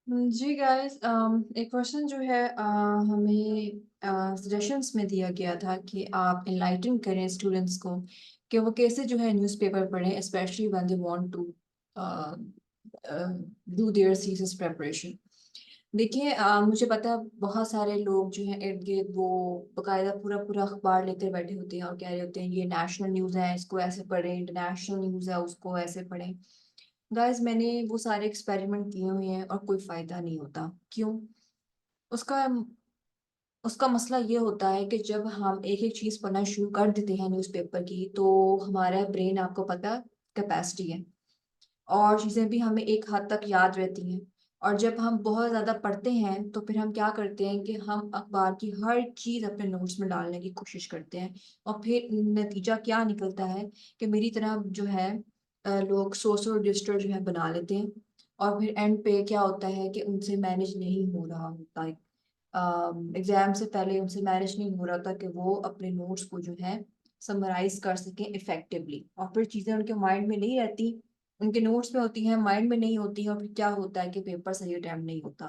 जी guys, एक question जो है हमें सजेशंस में दिया गया था कि आप एनलाइटन करें स्टूडेंट्स को कि वो कैसे जो है न्यूज़पेपर पढ़ें, especially when they want to do their thesis preparation. देखिए, मुझे पता है बहुत सारे लोग जो हैं इर्द गिर्द वो बकायदा पूरा पूरा अखबार लेकर बैठे होते हैं और कह रहे होते हैं ये नेशनल न्यूज़ है, इसको ऐसे पढ़ें, इंटरनेशनल न्यूज़ है, उसको ऐसे पढ़ें। गाइस, मैंने वो सारे एक्सपेरिमेंट किए हुए हैं और कोई फायदा नहीं होता। क्यों? उसका उसका मसला ये होता है कि जब हम एक एक चीज पढ़ना शुरू कर देते हैं न्यूज़पेपर की, तो हमारा ब्रेन, आपको पता, कैपेसिटी है और चीजें भी हमें एक हद तक याद रहती हैं। और जब हम बहुत ज्यादा पढ़ते हैं तो फिर हम क्या करते हैं कि हम अखबार की हर चीज अपने नोट्स में डालने की कोशिश करते हैं। और फिर नतीजा क्या निकलता है कि मेरी तरह जो है लोग सोशल रजिस्टर जो है बना लेते हैं। और फिर एंड पे क्या होता है कि उनसे मैनेज नहीं हो रहा होता है। एग्जाम से पहले उनसे मैनेज नहीं हो रहा था कि वो अपने नोट्स को जो है समराइज कर सकें इफेक्टिवली, और फिर चीजें उनके माइंड में नहीं रहती, उनके नोट्स में होती हैं, माइंड में नहीं होती हैं। और फिर क्या होता है कि पेपर सही अटेम्प्ट नहीं होता,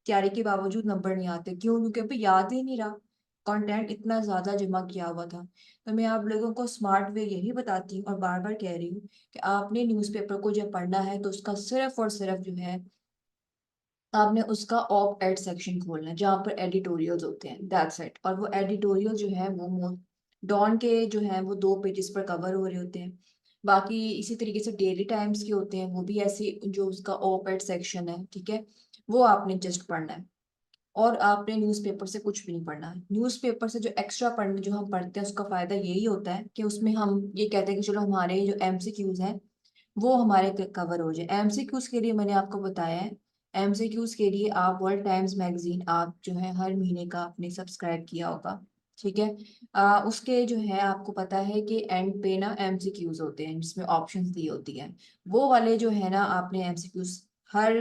तैयारी के बावजूद नंबर नहीं आते। क्यों? क्योंकि अभी याद ही नहीं रहा, कंटेंट इतना ज्यादा जमा किया हुआ था। तो मैं आप लोगों को स्मार्ट वे यही बताती हूँ और बार बार कह रही हूँ कि आपने न्यूज़पेपर को जब पढ़ना है तो उसका सिर्फ और सिर्फ जो है आपने उसका ऑप एड सेक्शन खोलना है जहाँ पर एडिटोरियल्स होते हैं, दैट्स इट। और वो एडिटोरियल जो है वो डॉन के जो है वो 2 पेजेस पर कवर हो रहे होते हैं। बाकी इसी तरीके से डेली टाइम्स के होते हैं, वो भी ऐसे जो उसका ऑप एड सेक्शन है, ठीक है, वो आपने जस्ट पढ़ना है। और आपने न्यूज़पेपर से कुछ भी नहीं पढ़ना है। न्यूज़पेपर से जो एक्स्ट्रा पढ़ने जो हम पढ़ते हैं उसका फायदा यही होता है कि उसमें हम ये कहते हैं कि चलो हमारे जो एमसीक्यूज हैं वो हमारे कवर हो जाए। एमसीक्यूज के लिए मैंने आपको बताया है, एमसीक्यूज के लिए आप वर्ल्ड टाइम्स मैगजीन आप जो है हर महीने का आपने सब्सक्राइब किया होगा, ठीक है। उसके जो है आपको पता है कि एंड पे ना एमसीक्यूज होते हैं जिसमें ऑप्शंस दी होती हैं। वो वाले जो है ना आपने एमसीक्यूज हर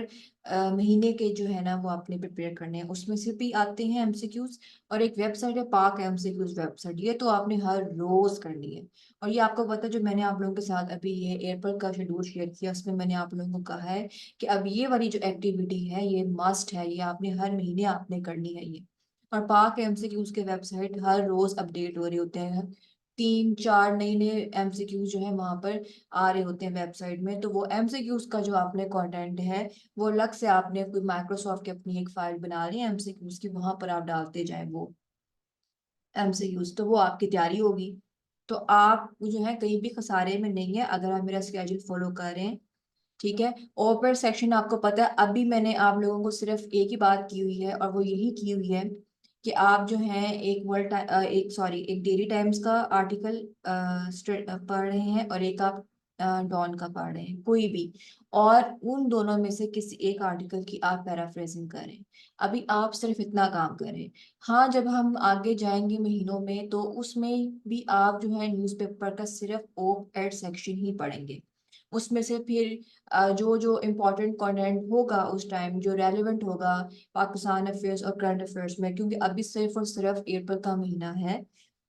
महीने के जो है ना वो आपने प्रिपेयर करने हैं, उसमें से भी आते हैं एमसीक्यूज। और एक वेबसाइट है पाक एमसीक्यूज वेबसाइट, ये तो आपने हर रोज करनी है। और ये आपको पता है, जो मैंने आप लोगों के साथ अभी ये एयरपल का शेड्यूल शेयर किया उसमें मैंने आप लोगों को कहा है कि अब ये वाली जो एक्टिविटी है ये मस्ट है, ये आपने हर महीने आपने करनी है ये। और पाक एमसीक्यूज के वेबसाइट हर रोज अपडेट हो रहे होते हैं, 3 4 नए नए एमसीक्यूज जो है वहां पर आ रहे होते हैं वेबसाइट में। तो वो एमसीक्यूज का जो आपने कंटेंट है वो अलग से आपने कोई माइक्रोसॉफ्ट की अपनी एक फाइल बना ली है एमसीक्यूज की, वहां पर आप डालते जाए वो एमसीक्यूज, तो वो आपकी तैयारी होगी। तो आप जो है कहीं भी खसारे में नहीं है अगर आप मेरा स्केड्यूल फॉलो कर रहे हैं, ठीक है। ओपर सेक्शन आपको पता है, अभी मैंने आप लोगों को सिर्फ एक ही बात की हुई है और वो यही की हुई है कि आप जो है एक एक सॉरी एक डेली टाइम्स का आर्टिकल पढ़ रहे हैं और एक आप डॉन का पढ़ रहे हैं, कोई भी। और उन दोनों में से किसी एक आर्टिकल की आप पैराफ्रेजिंग करें। अभी आप सिर्फ इतना काम करें। हाँ, जब हम आगे जाएंगे महीनों में तो उसमें भी आप जो है न्यूज़पेपर का सिर्फ ओप एड सेक्शन ही पढ़ेंगे। उसमें से फिर जो जो इम्पोर्टेंट कंटेंट होगा उस टाइम जो रेलेवेंट होगा पाकिस्तान अफेयर्स और करंट अफेयर्स में, क्योंकि अभी सिर्फ और सिर्फ अप्रैल का महीना है,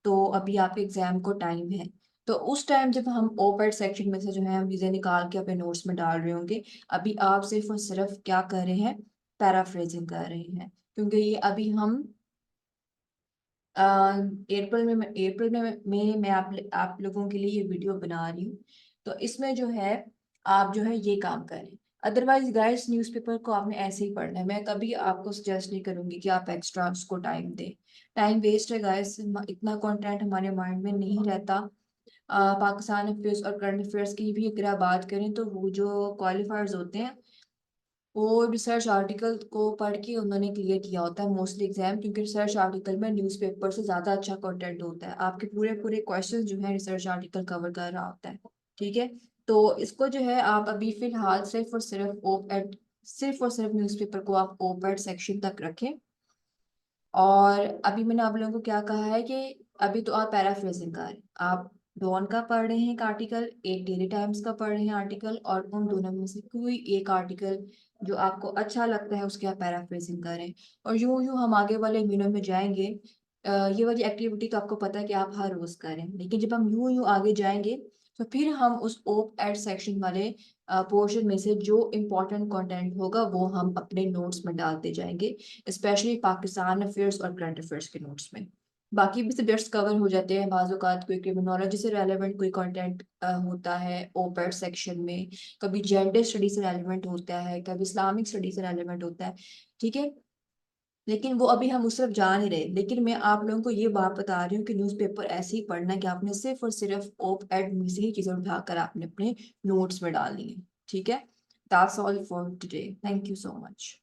तो अभी आपके एग्जाम को टाइम है। तो उस टाइम जब हम ओपेड सेक्शन में से जो है हम चीजें निकाल के अपने नोट्स में डाल रहे होंगे, अभी आप सिर्फ और सिर्फ क्या कर रहे हैं, पैराफ्रेजिंग कर रहे हैं। क्योंकि ये अभी हम अप्रैल में मैं आप लोगों के लिए ये वीडियो बना रही हूँ। तो इसमें जो है आप जो है ये काम करें। अदरवाइज गाइस, न्यूज़पेपर को आपने ऐसे ही पढ़ना है, मैं कभी आपको सजेस्ट नहीं करूंगी कि आप एक्स्ट्रा उसको टाइम दें। टाइम वेस्ट है गाइस, इतना कंटेंट हमारे माइंड में नहीं रहता। पाकिस्तान अफेयर्स और करंट अफेयर्स की भी अगर आप बात करें तो वो जो क्वालिफायर्स होते हैं वो रिसर्च आर्टिकल को पढ़ के उन्होंने क्लियर किया होता है मोस्टली एग्जाम, क्योंकि रिसर्च आर्टिकल में न्यूज़पेपर से ज्यादा अच्छा कंटेंट होता है, आपके पूरे पूरे क्वेश्चन जो है रिसर्च आर्टिकल कवर कर रहा होता है, ठीक है। तो इसको जो है आप अभी फिलहाल सिर्फ और सिर्फ न्यूज़पेपर को आप ओपेड सेक्शन तक रखें। और अभी मैंने आप लोगों को क्या कहा है कि अभी तो आप पैराफ्रेजिंग कर रहे हैं, आप डॉन का पढ़ रहे हैं एक आर्टिकल, एक डेली टाइम्स का पढ़ रहे हैं आर्टिकल, और उन दोनों में से कोई एक आर्टिकल जो आपको अच्छा लगता है उसकी आप पैराफ्रेजिंग करें। और यूं यूं हम आगे वाले महीनों में जाएंगे। ये वाली एक्टिविटी तो आपको पता है कि आप हर रोज करें, लेकिन जब हम यूं यूं आगे जाएंगे तो फिर हम उस ओप एड सेक्शन वाले पोर्शन में से जो इम्पोर्टेंट कंटेंट होगा वो हम अपने नोट्स में डालते जाएंगे, स्पेशली पाकिस्तान अफेयर्स और करंट अफेयर्स के नोट्स में। बाकी भी सब्जेक्ट्स कवर हो जाते हैं, बाज़ औक़ात कोई क्रिमिनोलॉजी से रेलेवेंट कोई कंटेंट होता है ओपेड सेक्शन में, कभी जेंडर स्टडी से रेलेवेंट होता है, कभी इस्लामिक स्टडी से रेलेवेंट होता है, ठीक है। लेकिन वो अभी हम उस तरफ जा नहीं रहे, लेकिन मैं आप लोगों को ये बात बता रही हूँ कि न्यूज़पेपर ऐसे ही पढ़ना है कि आपने सिर्फ और सिर्फ ओप एड में से ही चीज़ें उठाकर आपने अपने नोट्स में डालनी है, ठीक है। That's all for today, thank you so much.